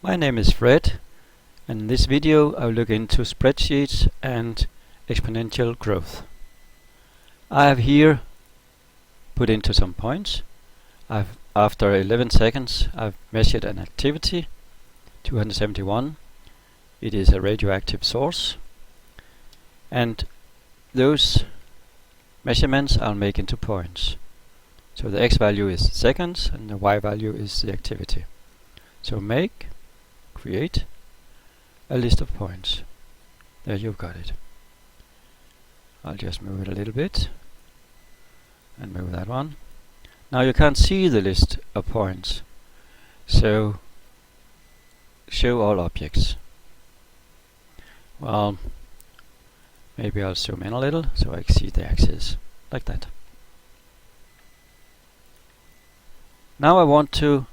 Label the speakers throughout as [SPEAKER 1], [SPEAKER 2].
[SPEAKER 1] My name is Fred, and in this video I will look into spreadsheets and exponential growth. I have here put into some points. After 11 seconds I've measured an activity, 271. It is a radioactive source, and those measurements I'll make into points. So the x value is seconds and the y value is the activity. So create a list of points. There, you've got it. I'll just move it a little bit and move that one. Now you can't see the list of points, so show all objects. Well, maybe I'll zoom in a little so I can see the axis, like that. Now I want to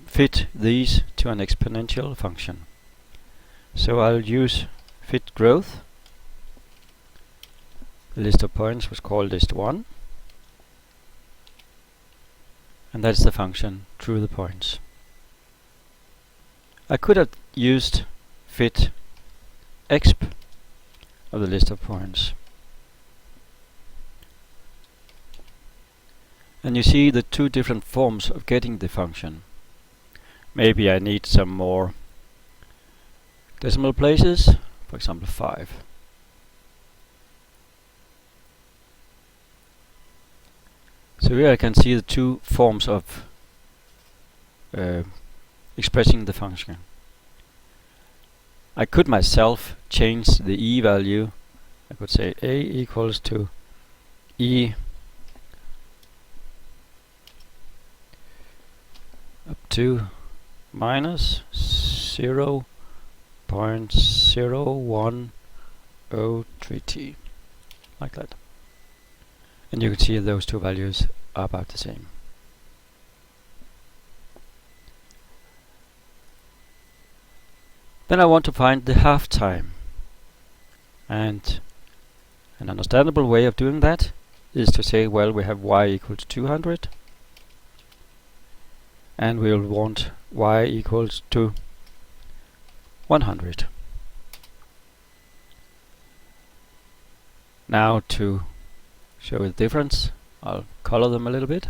[SPEAKER 1] fit these to an exponential function. So I'll use fit growth. The list of points was called list1, and that's the function through the points. I could have used fit exp of the list of points. And you see the two different forms of getting the function. Maybe I need some more decimal places, for example 5. So here I can see the two forms of expressing the function. I could myself change the e value. I could say a equals to e up to minus 0.0103t, like that. And you can see those two values are about the same. Then I want to find the half time, and an understandable way of doing that is to say, well, we have y equals 200, and we'll want y equals to 100. Now to show the difference, I'll color them a little bit.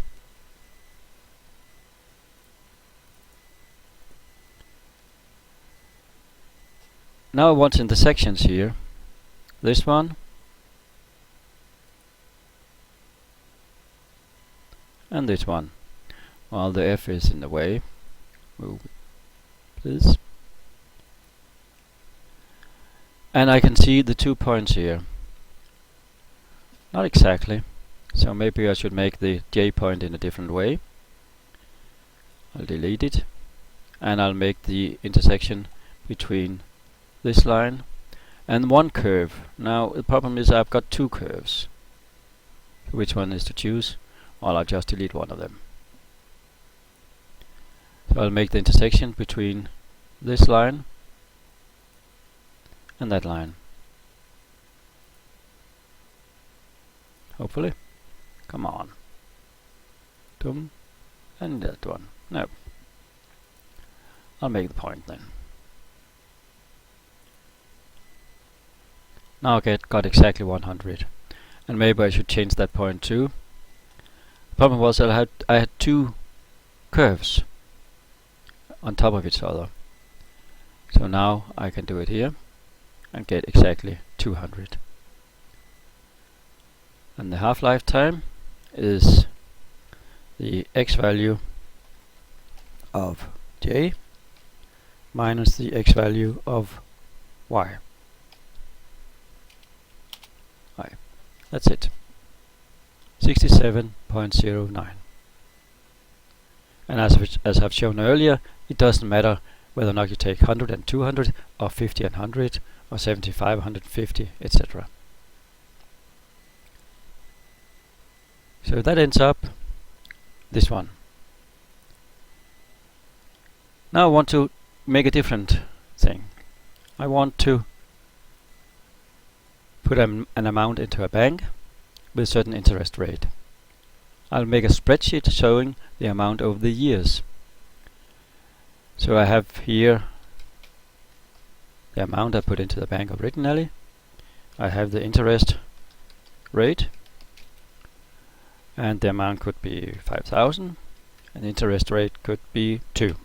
[SPEAKER 1] Now I want intersections here. This one and this one. Well, the F is in the way. Move it, please. And I can see the 2 points here. Not exactly. So maybe I should make the J point in a different way. I'll delete it. And I'll make the intersection between this line and one curve. Now the problem is I've got two curves. Which one is to choose? Well, I'll just delete one of them. So I'll make the intersection between this line and that line. Hopefully. Come on. And that one. No. I'll make the point then. Now I got exactly 100. And maybe I should change that point too. The problem was that I had two curves on top of each other. So now I can do it here and get exactly 200. And the half-life time is the x value of j minus the x value of y. That's it. 67.09. And as I've shown earlier, it doesn't matter whether or not you take 100 and 200, or 50 and 100, or 75, 150, etc. So that ends up this one. Now I want to make a different thing. I want to put an amount into a bank with a certain interest rate. I'll make a spreadsheet showing the amount over the years. So I have here the amount I put into the bank originally. I have the interest rate, and the amount could be 5,000, and the interest rate could be 2.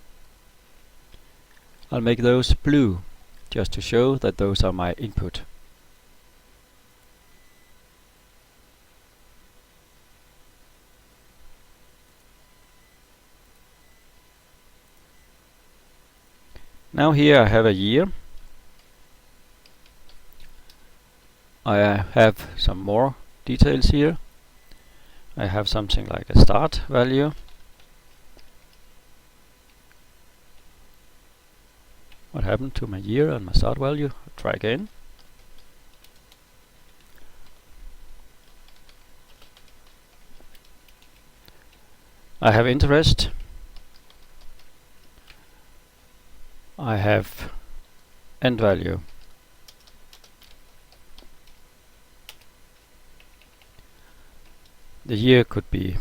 [SPEAKER 1] I'll make those blue just to show that those are my input. Now here I have a year. I have some more details here. I have something like a start value. What happened to my year and my start value? I'll try again. I have interest. I have end value. The year could be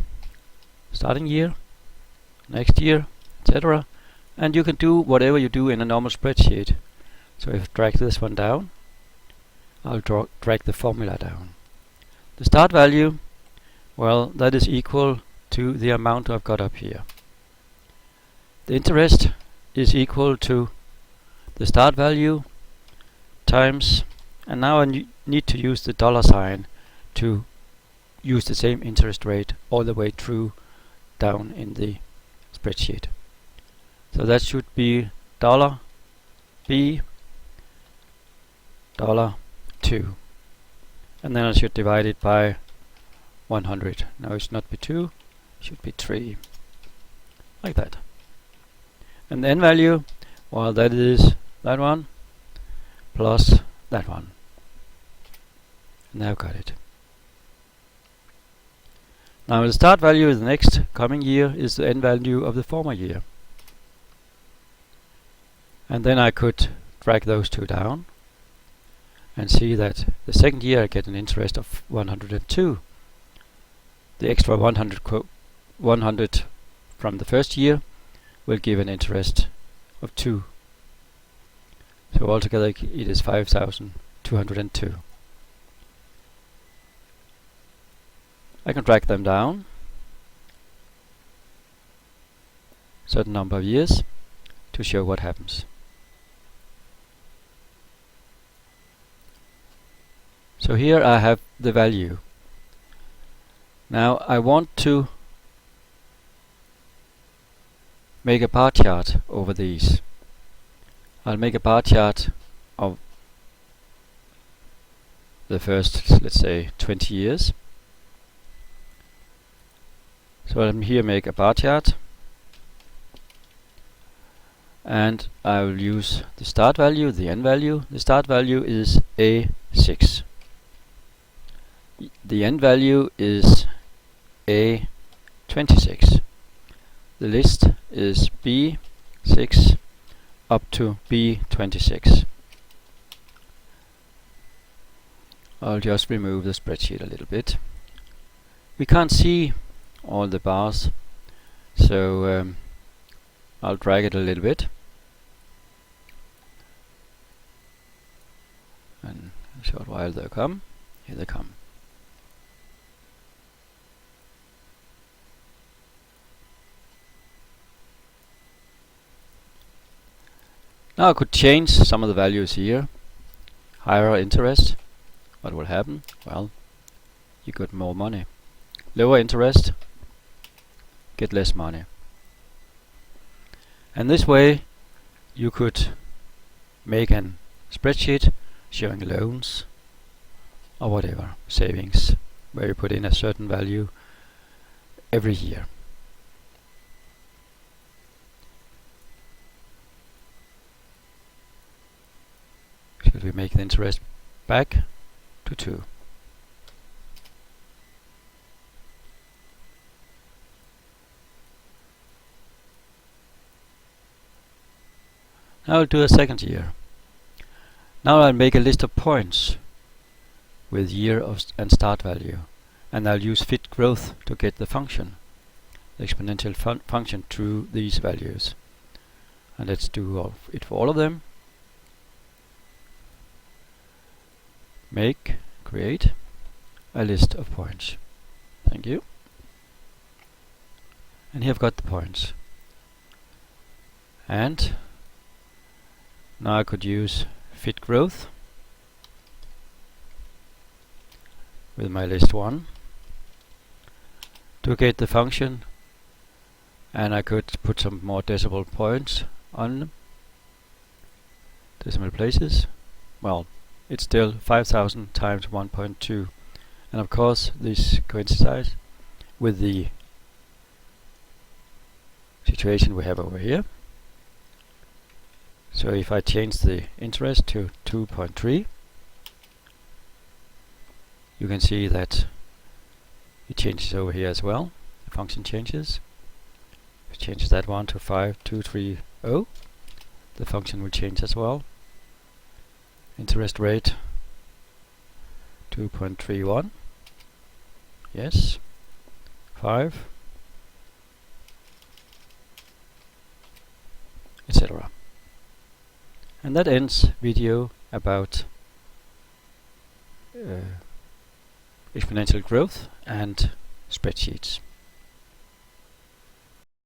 [SPEAKER 1] starting year, next year, etc. And you can do whatever you do in a normal spreadsheet. So if I drag this one down, I'll drag the formula down. The start value, well, that is equal to the amount I've got up here. The interest is equal to the start value times, and now I need to use the dollar sign to use the same interest rate all the way through down in the spreadsheet. So that should be $B $2, and then I should divide it by 100. Now it should not be 2, it should be 3, like that. And the end value, well, that is that one plus that one. Now I've got it. Now the start value of the next coming year is the end value of the former year. And then I could drag those two down and see that the second year I get an interest of 102. The extra 100 from the first year will give an interest of 2. So altogether it is 5,202. I can drag them down certain number of years to show what happens. So here I have the value. Now I want to make a bar chart over these. I'll make a bar chart of the first, let's say, 20 years. So I'll here make a bar chart, and I will use the start value, the end value. The start value is A6. The end value is A26. The list is B6 up to B26. I'll just remove the spreadsheet a little bit. We can't see all the bars, so I'll drag it a little bit, and a short while they'll come. Here they come. Now I could change some of the values here. Higher interest, what will happen? Well, you get more money. Lower interest, get less money. And this way you could make a spreadsheet showing loans or whatever, savings, where you put in a certain value every year. Should we make the interest back to 2? Now I'll do a second year. Now I'll make a list of points with year and start value, and I'll use fit growth to get the function, the exponential function through these values. And let's do it for all of them. Create a list of points. Thank you. And here I've got the points. And now I could use fit growth with my list 1 to get the function, and I could put some more decimal points on them. Decimal places. Well, it's still 5,000 times 1.2, and of course this coincides with the situation we have over here. So if I change the interest to 2.3, you can see that it changes over here as well. The function changes. If it changes that one to 5230, the function will change as well. Interest rate 2.31, yes, 5, etc. And that ends video about exponential growth and spreadsheets.